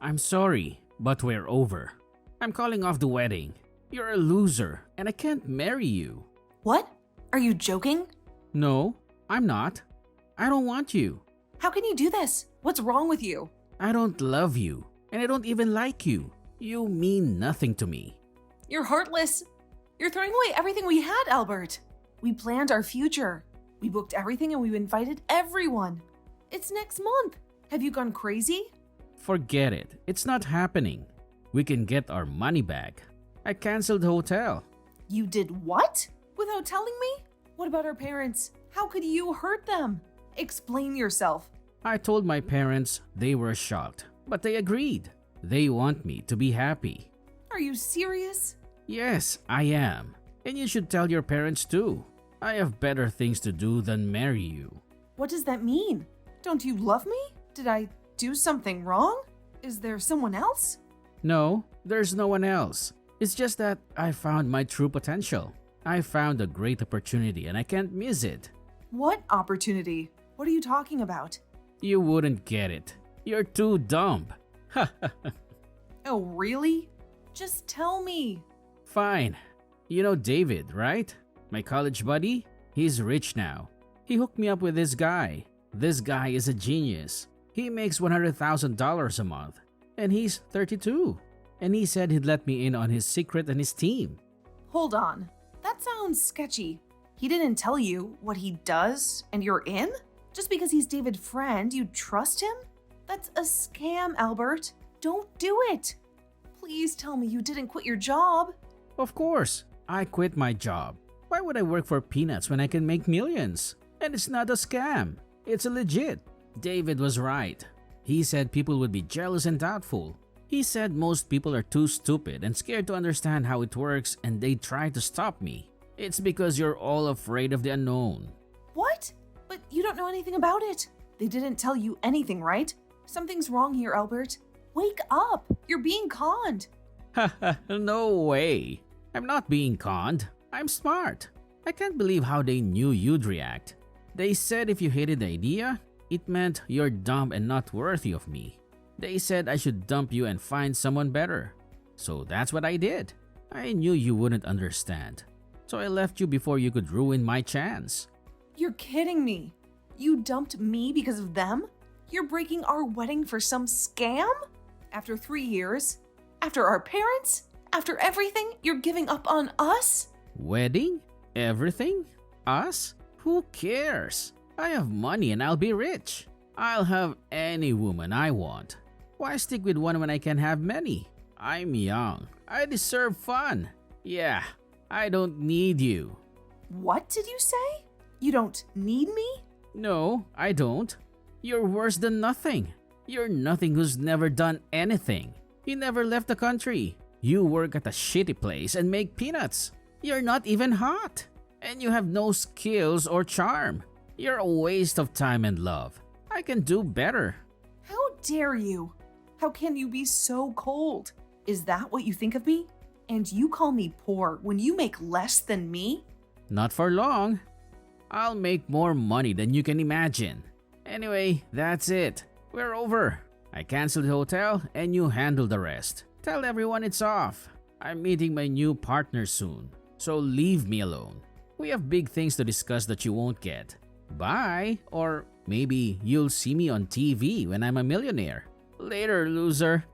I'm sorry, but we're over. I'm calling off the wedding. You're a loser, and I can't marry you. What? Are you joking? No, I'm not. I don't want you. How can you do this? What's wrong with you? I don't love you, and I don't even like you. You mean nothing to me. You're heartless. You're throwing away everything we had, Albert. We planned our future. We booked everything and we invited everyone. It's next month. Have you gone crazy? Forget it. It's not happening. We can get our money back. I canceled the hotel. You did what? Without telling me? What about our parents? How could you hurt them? Explain yourself. I told my parents. They were shocked, but they agreed. They want me to be happy. Are you serious? Yes, I am. And you should tell your parents too. I have better things to do than marry you. What does that mean? Don't you love me? Did I do something wrong? Is there someone else? No, there's no one else. It's just that I found my true potential. I found a great opportunity and I can't miss it. What opportunity? What are you talking about? You wouldn't get it. You're too dumb. Oh, really? Just tell me. Fine. You know David, right? My college buddy? He's rich now. He hooked me up with this guy. This guy is a genius. He makes $100,000 a month. And he's 32. And he said he'd let me in on his secret and his team. Hold on. That sounds sketchy. He didn't tell you what he does and you're in? Just because he's David's friend, you trust him? That's a scam, Albert. Don't do it. Please tell me you didn't quit your job. Of course, I quit my job. Why would I work for peanuts when I can make millions? And it's not a scam. It's a legit. David was right. He said people would be jealous and doubtful. He said most people are too stupid and scared to understand how it works and they try to stop me. It's because you're all afraid of the unknown. What? But you don't know anything about it. They didn't tell you anything, right? Something's wrong here, Albert. Wake up. You're being conned. No way. I'm not being conned. I'm smart. I can't believe how they knew you'd react. They said if you hated the idea, it meant you're dumb and not worthy of me. They said I should dump you and find someone better. So that's what I did. I knew you wouldn't understand. So I left you before you could ruin my chance. You're kidding me. You dumped me because of them? You're breaking our wedding for some scam? After 3 years? After our parents? After everything, you're giving up on us? Wedding? Everything? Us? Who cares? I have money and I'll be rich. I'll have any woman I want. Why stick with one when I can have many? I'm young. I deserve fun. Yeah, I don't need you. What did you say? You don't need me? No, I don't. You're worse than nothing. You're nothing who's never done anything. You never left the country. You work at a shitty place and make peanuts. You're not even hot. And you have no skills or charm. You're a waste of time and love. I can do better. How dare you? How can you be so cold? Is that what you think of me? And you call me poor when you make less than me? Not for long. I'll make more money than you can imagine. Anyway, that's it. We're over. I canceled the hotel and you handle the rest. Tell everyone it's off. I'm meeting my new partner soon, so leave me alone. We have big things to discuss that you won't get. Bye, or maybe you'll see me on TV when I'm a millionaire. Later, loser.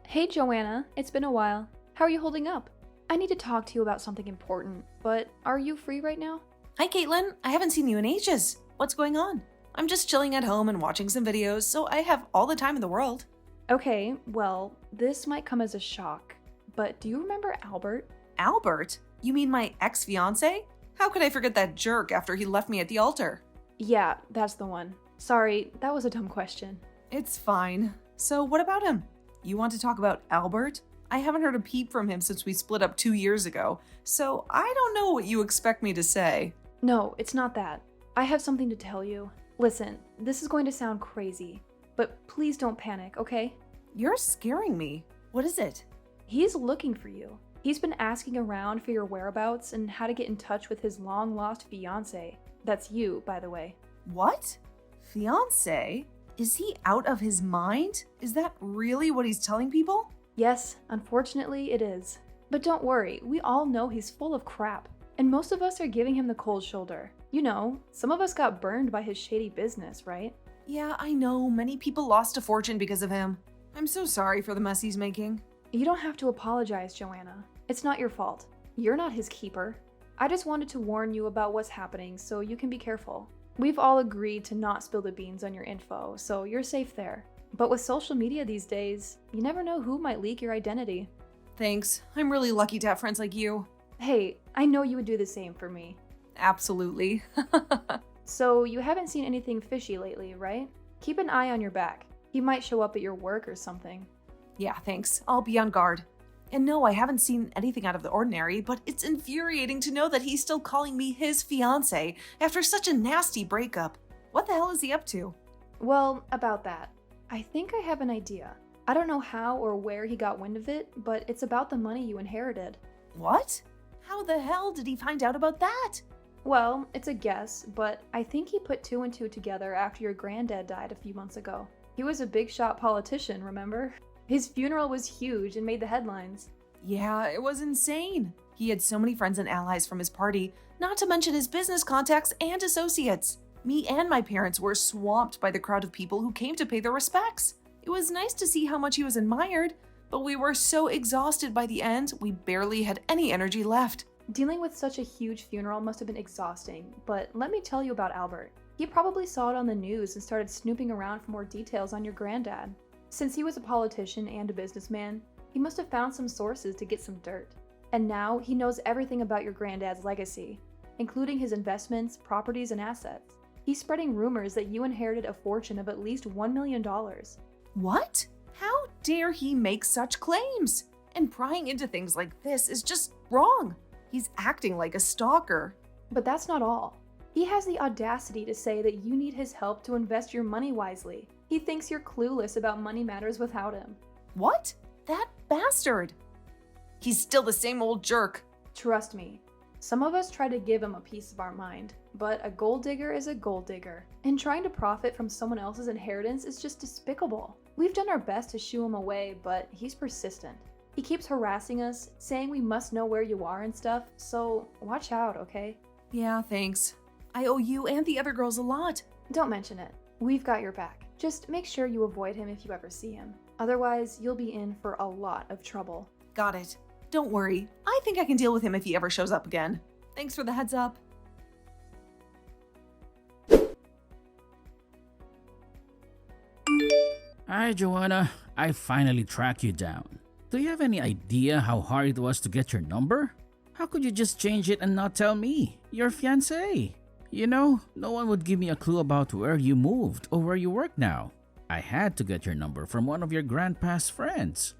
Hey Joanna, it's been a while. How are you holding up? I need to talk to you about something important, but are you free right now? Hi, Caitlin. I haven't seen you in ages. What's going on? I'm just chilling at home and watching some videos, so I have all the time in the world. Okay, well, this might come as a shock, but do you remember Albert? Albert? You mean my ex-fiance? How could I forget that jerk after he left me at the altar? Yeah, that's the one. Sorry, that was a dumb question. It's fine. So what about him? You want to talk about Albert? I haven't heard a peep from him since we split up 2 years ago, so I don't know what you expect me to say. No, it's not that. I have something to tell you. Listen, this is going to sound crazy, but please don't panic, okay? You're scaring me. What is it? He's looking for you. He's been asking around for your whereabouts and how to get in touch with his long-lost fiance. That's you, by the way. What? Fiance? Is he out of his mind? Is that really what he's telling people? Yes, unfortunately it is. But don't worry, we all know he's full of crap. And most of us are giving him the cold shoulder. You know, some of us got burned by his shady business, right? Yeah, I know. Many people lost a fortune because of him. I'm so sorry for the mess he's making. You don't have to apologize, Joanna. It's not your fault. You're not his keeper. I just wanted to warn you about what's happening so you can be careful. We've all agreed to not spill the beans on your info, so you're safe there. But with social media these days, you never know who might leak your identity. Thanks. I'm really lucky to have friends like you. Hey, I know you would do the same for me. Absolutely. So you haven't seen anything fishy lately, right? Keep an eye on your back. He might show up at your work or something. Yeah, thanks. I'll be on guard. And no, I haven't seen anything out of the ordinary, but it's infuriating to know that he's still calling me his fiance after such a nasty breakup. What the hell is he up to? Well, about that. I think I have an idea. I don't know how or where he got wind of it, but it's about the money you inherited. What? How the hell did he find out about that? Well, it's a guess, but I think he put two and two together after your granddad died a few months ago. He was a big shot politician, remember? His funeral was huge and made the headlines. Yeah, it was insane. He had so many friends and allies from his party, not to mention his business contacts and associates. Me and my parents were swamped by the crowd of people who came to pay their respects. It was nice to see how much he was admired, but we were so exhausted by the end, we barely had any energy left. Dealing with such a huge funeral must have been exhausting, but let me tell you about Albert. He probably saw it on the news and started snooping around for more details on your granddad. Since he was a politician and a businessman, he must have found some sources to get some dirt. And now he knows everything about your granddad's legacy, including his investments, properties, and assets. He's spreading rumors that you inherited a fortune of at least $1 million. What? How dare he make such claims? And prying into things like this is just wrong. He's acting like a stalker. But that's not all. He has the audacity to say that you need his help to invest your money wisely. He thinks you're clueless about money matters without him. What? That bastard! He's still the same old jerk. Trust me, some of us try to give him a piece of our mind, but a gold digger is a gold digger, and trying to profit from someone else's inheritance is just despicable. We've done our best to shoo him away, but he's persistent. He keeps harassing us, saying we must know where you are and stuff, so watch out, okay? Yeah, thanks. I owe you and the other girls a lot. Don't mention it. We've got your back. Just make sure you avoid him if you ever see him. Otherwise, you'll be in for a lot of trouble. Got it. Don't worry. I think I can deal with him if he ever shows up again. Thanks for the heads up. Hi, Joanna. I finally tracked you down. Do you have any idea how hard it was to get your number? How could you just change it and not tell me? Your fiancé. You know, no one would give me a clue about where you moved or where you work now. I had to get your number from one of your grandpa's friends.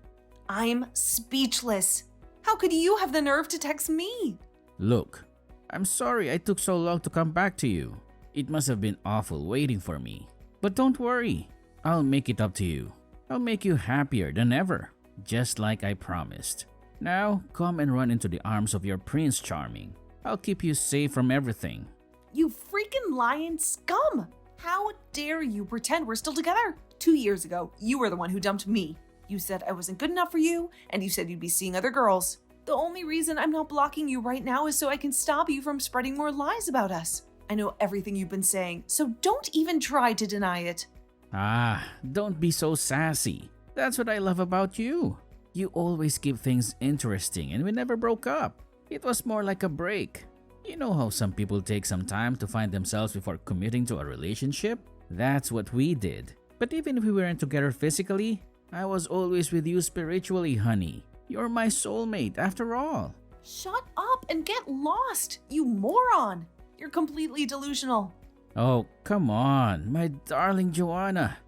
I'm speechless. How could you have the nerve to text me? Look, I'm sorry I took so long to come back to you. It must have been awful waiting for me. But don't worry, I'll make it up to you. I'll make you happier than ever, just like I promised. Now, come and run into the arms of your Prince Charming. I'll keep you safe from everything. You freaking lying scum! How dare you pretend we're still together? 2 years ago, you were the one who dumped me. You said I wasn't good enough for you, and you said you'd be seeing other girls. The only reason I'm not blocking you right now is so I can stop you from spreading more lies about us. I know everything you've been saying, so don't even try to deny it. Ah, don't be so sassy. That's what I love about you. You always keep things interesting and we never broke up. It was more like a break. You know how some people take some time to find themselves before committing to a relationship? That's what we did. But even if we weren't together physically, I was always with you spiritually, honey. You're my soulmate after all. Shut up and get lost, you moron! You're completely delusional. Oh, come on, my darling Joanna.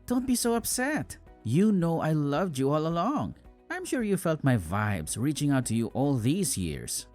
Don't be so upset. You know I loved you all along. I'm sure you felt my vibes reaching out to you all these years.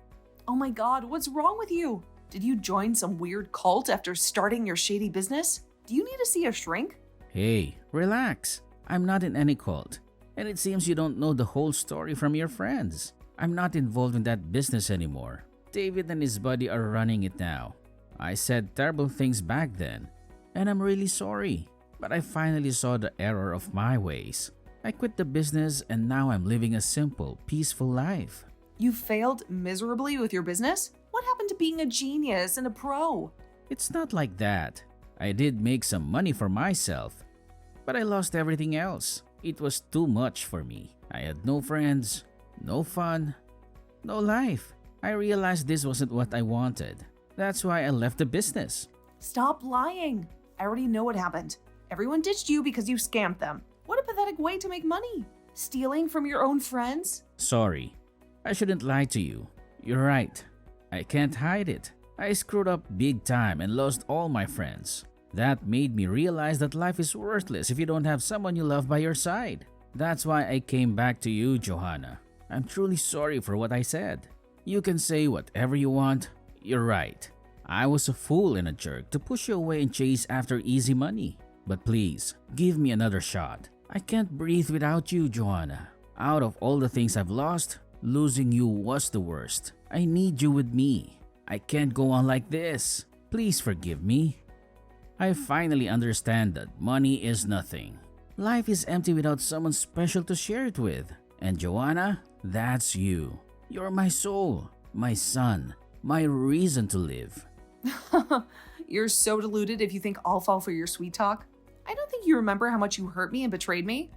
Oh my god, what's wrong with you? Did you join some weird cult after starting your shady business? Do you need to see a shrink? Hey, relax. I'm not in any cult. And it seems you don't know the whole story from your friends. I'm not involved in that business anymore. David and his buddy are running it now. I said terrible things back then, and I'm really sorry. But I finally saw the error of my ways. I quit the business and now I'm living a simple, peaceful life. You failed miserably with your business? What happened to being a genius and a pro? It's not like that. I did make some money for myself, but I lost everything else. It was too much for me. I had no friends, no fun, no life. I realized this wasn't what I wanted. That's why I left the business. Stop lying. I already know what happened. Everyone ditched you because you scammed them. What a pathetic way to make money. Stealing from your own friends? Sorry. I shouldn't lie to you. You're right. I can't hide it. I screwed up big time and lost all my friends. That made me realize that life is worthless if you don't have someone you love by your side. That's why I came back to you, Johanna. I'm truly sorry for what I said. You can say whatever you want. You're right. I was a fool and a jerk to push you away and chase after easy money. But please, give me another shot. I can't breathe without you, Johanna. Out of all the things I've lost, losing you was the worst. I need you with me. I can't go on like this. Please forgive me. I finally understand that money is nothing. Life is empty without someone special to share it with. And Joanna, that's you. You're my soul, my sun, my reason to live. You're so deluded if you think I'll fall for your sweet talk. I don't think you remember how much you hurt me and betrayed me.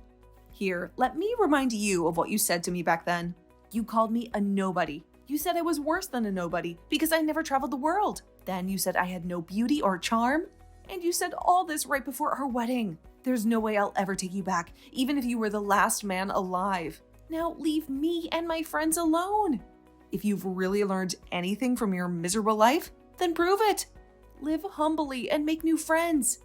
Here, let me remind you of what you said to me back then. You called me a nobody. You said I was worse than a nobody because I never traveled the world. Then you said I had no beauty or charm. And you said all this right before our wedding. There's no way I'll ever take you back, even if you were the last man alive. Now leave me and my friends alone. If you've really learned anything from your miserable life, then prove it. Live humbly and make new friends.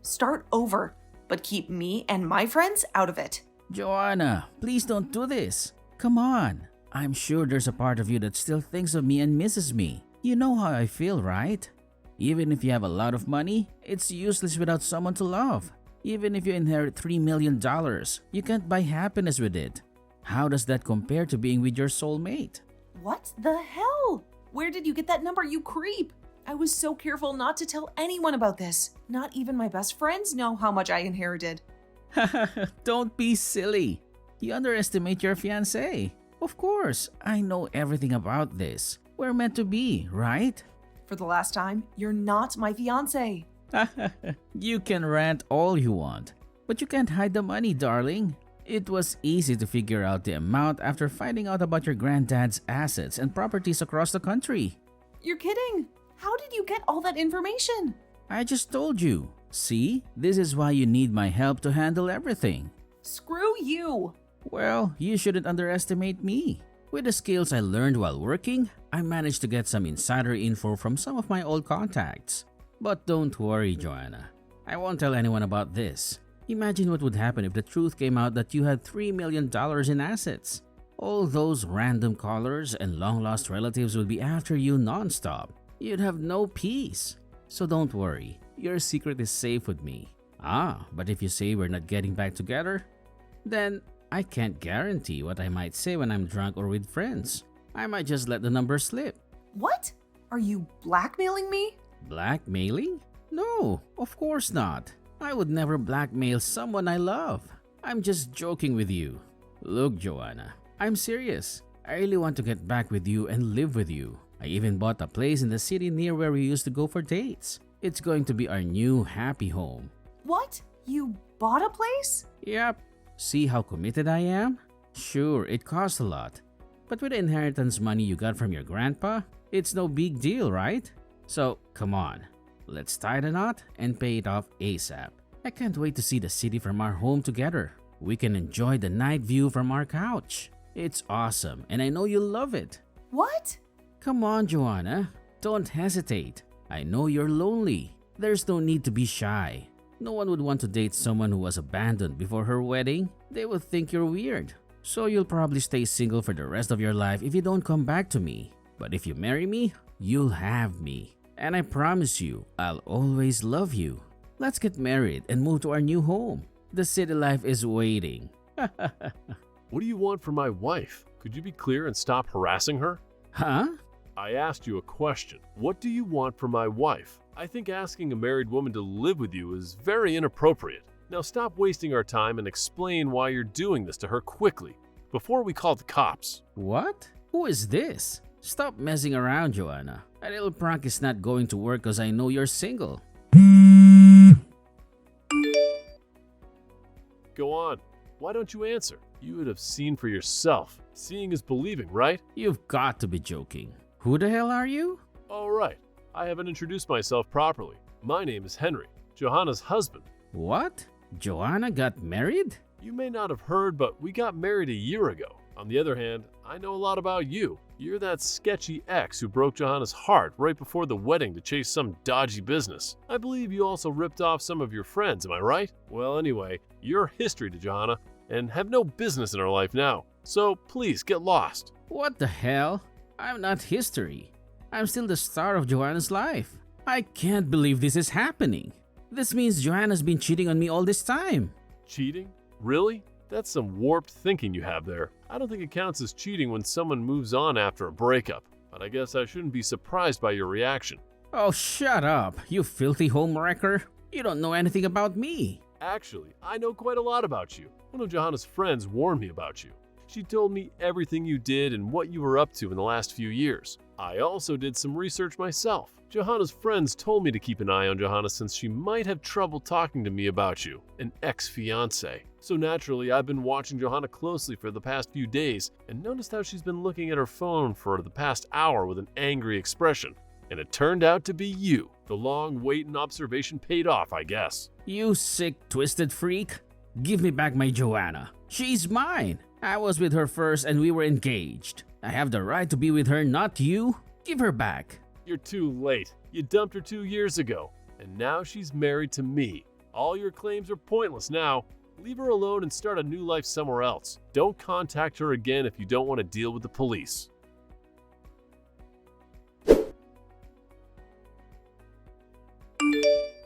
Start over, but keep me and my friends out of it. Joanna, please don't do this. Come on. I'm sure there's a part of you that still thinks of me and misses me. You know how I feel, right? Even if you have a lot of money, it's useless without someone to love. Even if you inherit $3 million, you can't buy happiness with it. How does that compare to being with your soulmate? What the hell? Where did you get that number, you creep? I was so careful not to tell anyone about this. Not even my best friends know how much I inherited. Don't be silly. You underestimate your fiancé. Of course, I know everything about this. We're meant to be, right? For the last time, you're not my fiancé. You can rant all you want, but you can't hide the money, darling. It was easy to figure out the amount after finding out about your granddad's assets and properties across the country. You're kidding. How did you get all that information? I just told you. See, this is why you need my help to handle everything. Screw you. Well, you shouldn't underestimate me. With the skills I learned while working, I managed to get some insider info from some of my old contacts. But don't worry, Joanna. I won't tell anyone about this. Imagine what would happen if the truth came out that you had $3 million in assets. All those random callers and long-lost relatives would be after you non-stop. You'd have no peace. So don't worry, your secret is safe with me. But if you say we're not getting back together, then I can't guarantee what I might say when I'm drunk or with friends. I might just let the number slip. What? Are you blackmailing me? Blackmailing? No, of course not. I would never blackmail someone I love. I'm just joking with you. Look, Joanna, I'm serious. I really want to get back with you and live with you. I even bought a place in the city near where we used to go for dates. It's going to be our new happy home. What? You bought a place? Yep. See how committed I am? Sure, it cost a lot. But with the inheritance money you got from your grandpa, it's no big deal, right? So, come on. Let's tie the knot and pay it off ASAP. I can't wait to see the city from our home together. We can enjoy the night view from our couch. It's awesome, and I know you'll love it. What? Come on, Joanna. Don't hesitate. I know you're lonely. There's no need to be shy. No one would want to date someone who was abandoned before her wedding. They would think you're weird. So you'll probably stay single for the rest of your life if you don't come back to me. But if you marry me, you'll have me. And I promise you, I'll always love you. Let's get married and move to our new home. The city life is waiting. What do you want from my wife? Could you be clear and stop harassing her? Huh? I asked you a question. What do you want from my wife? I think asking a married woman to live with you is very inappropriate. Now stop wasting our time and explain why you're doing this to her quickly, before we call the cops. What? Who is this? Stop messing around, Joanna. A little prank is not going to work because I know you're single. Go on. Why don't you answer? You would have seen for yourself. Seeing is believing, right? You've got to be joking. Who the hell are you? All right. I haven't introduced myself properly. My name is Henry, Johanna's husband. What? Joanna got married? You may not have heard, but we got married a year ago. On the other hand, I know a lot about you. You're that sketchy ex who broke Johanna's heart right before the wedding to chase some dodgy business. I believe you also ripped off some of your friends, am I right? Well, anyway, you're history to Johanna and have no business in her life now. So please get lost. What the hell? I'm not history. I'm still the star of Joanna's life. I can't believe this is happening. This means Joanna's been cheating on me all this time. Cheating? Really? That's some warped thinking you have there. I don't think it counts as cheating when someone moves on after a breakup, but I guess I shouldn't be surprised by your reaction. Oh, shut up, you filthy homewrecker. You don't know anything about me. Actually, I know quite a lot about you. One of Johanna's friends warned me about you. She told me everything you did and what you were up to in the last few years. I also did some research myself. Johanna's friends told me to keep an eye on Johanna since she might have trouble talking to me about you, an ex-fiance. So naturally, I've been watching Johanna closely for the past few days and noticed how she's been looking at her phone for the past hour with an angry expression. And it turned out to be you. The long wait and observation paid off, I guess. You sick, twisted freak. Give me back my Joanna. She's mine. I was with her first and we were engaged. I have the right to be with her, not you. Give her back. You're too late. You dumped her 2 years ago, and now she's married to me. All your claims are pointless now. Leave her alone and start a new life somewhere else. Don't contact her again if you don't want to deal with the police.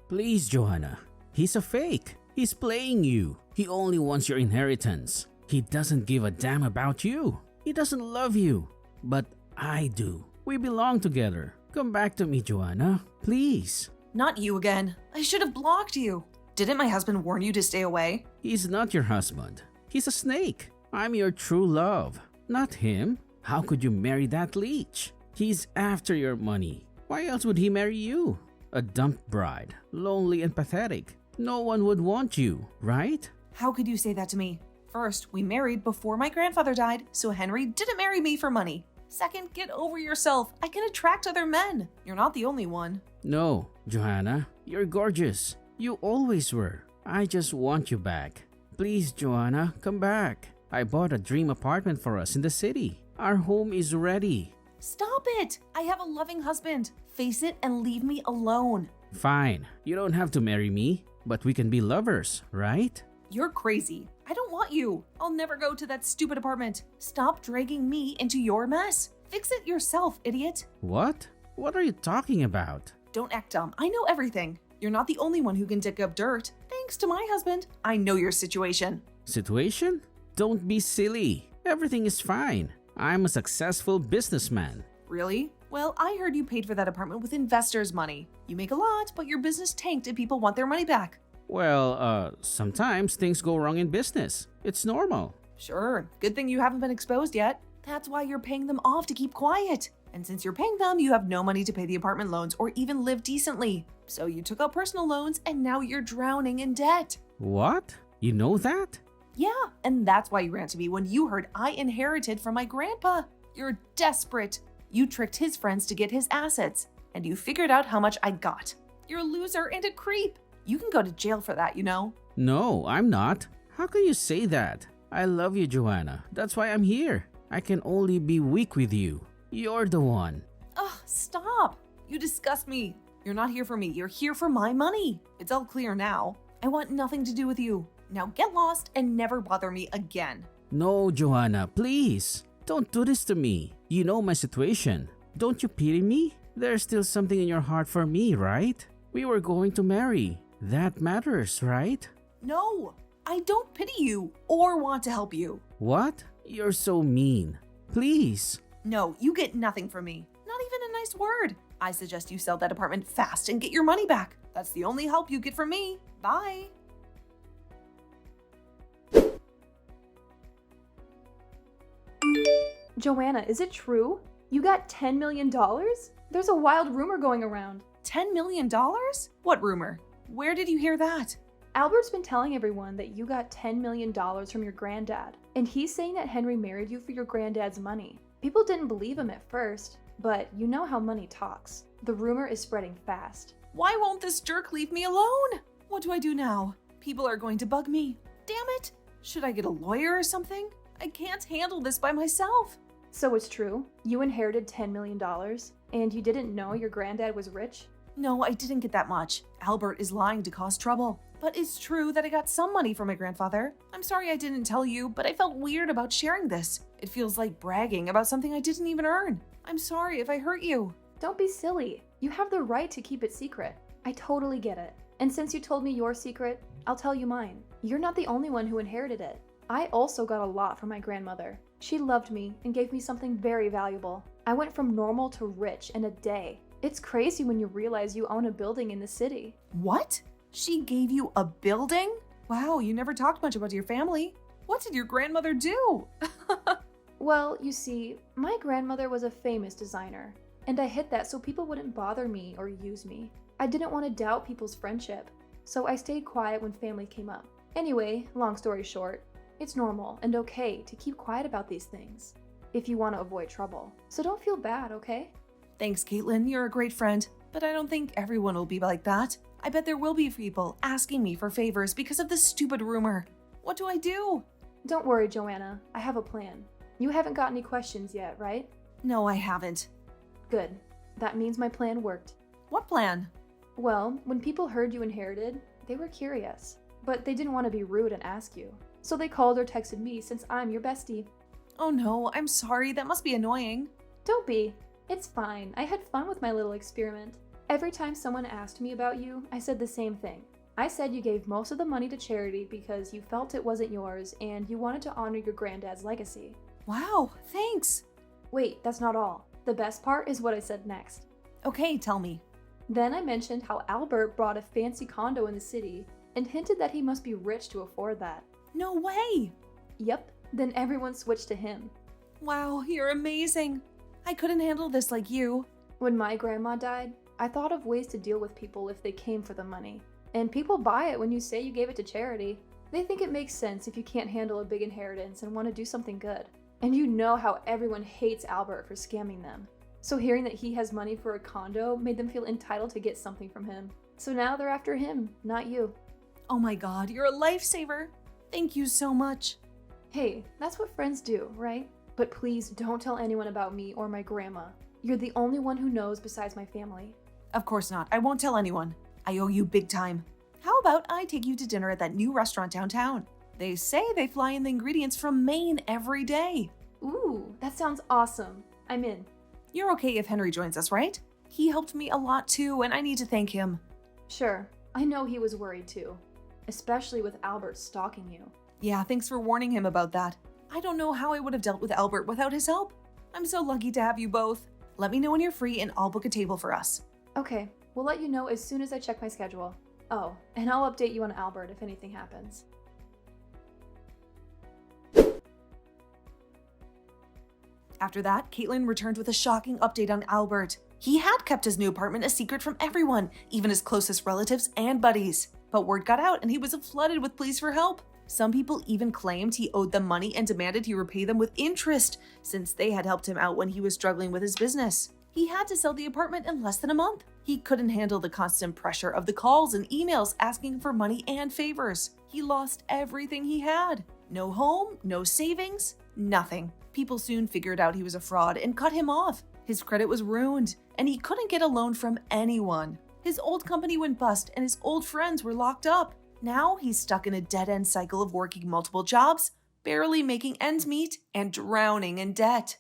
Please, Joanna. He's a fake. He's playing you. He only wants your inheritance. He doesn't give a damn about you. He doesn't love you. But I do. We belong together. Come back to me, Joanna. Please. Not you again. I should have blocked you. Didn't my husband warn you to stay away? He's not your husband. He's a snake. I'm your true love. Not him. How could you marry that leech? He's after your money. Why else would he marry you? A dumped bride. Lonely and pathetic. No one would want you, right? How could you say that to me? First, we married before my grandfather died, so Henry didn't marry me for money. Second, get over yourself. I can attract other men. You're not the only one. No, Joanna. You're gorgeous. You always were. I just want you back. Please, Joanna, come back. I bought a dream apartment for us in the city. Our home is ready. Stop it! I have a loving husband. Face it and leave me alone. Fine. You don't have to marry me, but we can be lovers, right? You're crazy. I don't want you. I'll never go to that stupid apartment. Stop dragging me into your mess. Fix it yourself, idiot. What? What are you talking about? Don't act dumb. I know everything. You're not the only one who can dig up dirt. Thanks to my husband, I know your situation. Situation? Don't be silly. Everything is fine. I'm a successful businessman. Really? Well, I heard you paid for that apartment with investors' money. You make a lot, but your business tanked and people want their money back. Well, sometimes things go wrong in business. It's normal. Sure, good thing you haven't been exposed yet. That's why you're paying them off to keep quiet. And since you're paying them, you have no money to pay the apartment loans or even live decently. So you took out personal loans and now you're drowning in debt. What? You know that? Yeah, and that's why you ran to me when you heard I inherited from my grandpa. You're desperate. You tricked his friends to get his assets, and you figured out how much I got. You're a loser and a creep. You can go to jail for that, you know? No, I'm not. How can you say that? I love you, Joanna. That's why I'm here. I can only be weak with you. You're the one. Ugh, stop. You disgust me. You're not here for me. You're here for my money. It's all clear now. I want nothing to do with you. Now get lost and never bother me again. No, Joanna, please. Don't do this to me. You know my situation. Don't you pity me? There's still something in your heart for me, right? We were going to marry. That matters, right? No, I don't pity you or want to help you. What? You're so mean. Please. No, you get nothing from me. Not even a nice word. I suggest you sell that apartment fast and get your money back. That's the only help you get from me. Bye. Joanna, is it true? You got $10 million? There's a wild rumor going around. $10 million? What rumor? Where did you hear that? Albert's been telling everyone that you got $10 million from your granddad, and he's saying that Henry married you for your granddad's money. People didn't believe him at first, but you know how money talks. The rumor is spreading fast. Why won't this jerk leave me alone? What do I do now? People are going to bug me. Damn it! Should I get a lawyer or something? I can't handle this by myself. So it's true? You inherited $10 million, and you didn't know your granddad was rich? No, I didn't get that much. Albert is lying to cause trouble. But it's true that I got some money from my grandfather. I'm sorry I didn't tell you, but I felt weird about sharing this. It feels like bragging about something I didn't even earn. I'm sorry if I hurt you. Don't be silly. You have the right to keep it secret. I totally get it. And since you told me your secret, I'll tell you mine. You're not the only one who inherited it. I also got a lot from my grandmother. She loved me and gave me something very valuable. I went from normal to rich in a day. It's crazy when you realize you own a building in the city. What? She gave you a building? Wow, you never talked much about your family. What did your grandmother do? Well, you see, my grandmother was a famous designer, and I hid that so people wouldn't bother me or use me. I didn't want to doubt people's friendship, so I stayed quiet when family came up. Anyway, long story short, it's normal and okay to keep quiet about these things if you want to avoid trouble. So don't feel bad, okay? Thanks, Caitlin. You're a great friend. But I don't think everyone will be like that. I bet there will be people asking me for favors because of this stupid rumor. What do I do? Don't worry, Joanna. I have a plan. You haven't got any questions yet, right? No, I haven't. Good. That means my plan worked. What plan? Well, when people heard you inherited, they were curious, but they didn't want to be rude and ask you. So they called or texted me since I'm your bestie. Oh no, I'm sorry. That must be annoying. Don't be. It's fine. I had fun with my little experiment. Every time someone asked me about you, I said the same thing. I said you gave most of the money to charity because you felt it wasn't yours and you wanted to honor your granddad's legacy. Wow, thanks. Wait, that's not all. The best part is what I said next. Okay, tell me. Then I mentioned how Albert bought a fancy condo in the city and hinted that he must be rich to afford that. No way. Yep, then everyone switched to him. Wow, you're amazing. I couldn't handle this like you. When my grandma died, I thought of ways to deal with people if they came for the money. And people buy it when you say you gave it to charity. They think it makes sense if you can't handle a big inheritance and want to do something good. And you know how everyone hates Albert for scamming them. So hearing that he has money for a condo made them feel entitled to get something from him. So now they're after him, not you. Oh my god, you're a lifesaver. Thank you so much. Hey, that's what friends do, right? But please don't tell anyone about me or my grandma. You're the only one who knows besides my family. Of course not. I won't tell anyone. I owe you big time. How about I take you to dinner at that new restaurant downtown? They say they fly in the ingredients from Maine every day. Ooh, that sounds awesome. I'm in. You're okay if Henry joins us, right? He helped me a lot too, and I need to thank him. Sure. I know he was worried too. Especially with Albert stalking you. Yeah, thanks for warning him about that. I don't know how I would have dealt with Albert without his help. I'm so lucky to have you both. Let me know when you're free and I'll book a table for us. Okay, we'll let you know as soon as I check my schedule. Oh, and I'll update you on Albert if anything happens. After that, Caitlin returned with a shocking update on Albert. He had kept his new apartment a secret from everyone, even his closest relatives and buddies. But word got out and he was flooded with pleas for help. Some people even claimed he owed them money and demanded he repay them with interest, since they had helped him out when he was struggling with his business. He had to sell the apartment in less than a month. He couldn't handle the constant pressure of the calls and emails asking for money and favors. He lost everything he had. No home, no savings, nothing. People soon figured out he was a fraud and cut him off. His credit was ruined, and he couldn't get a loan from anyone. His old company went bust and his old friends were locked up. Now he's stuck in a dead-end cycle of working multiple jobs, barely making ends meet, and drowning in debt.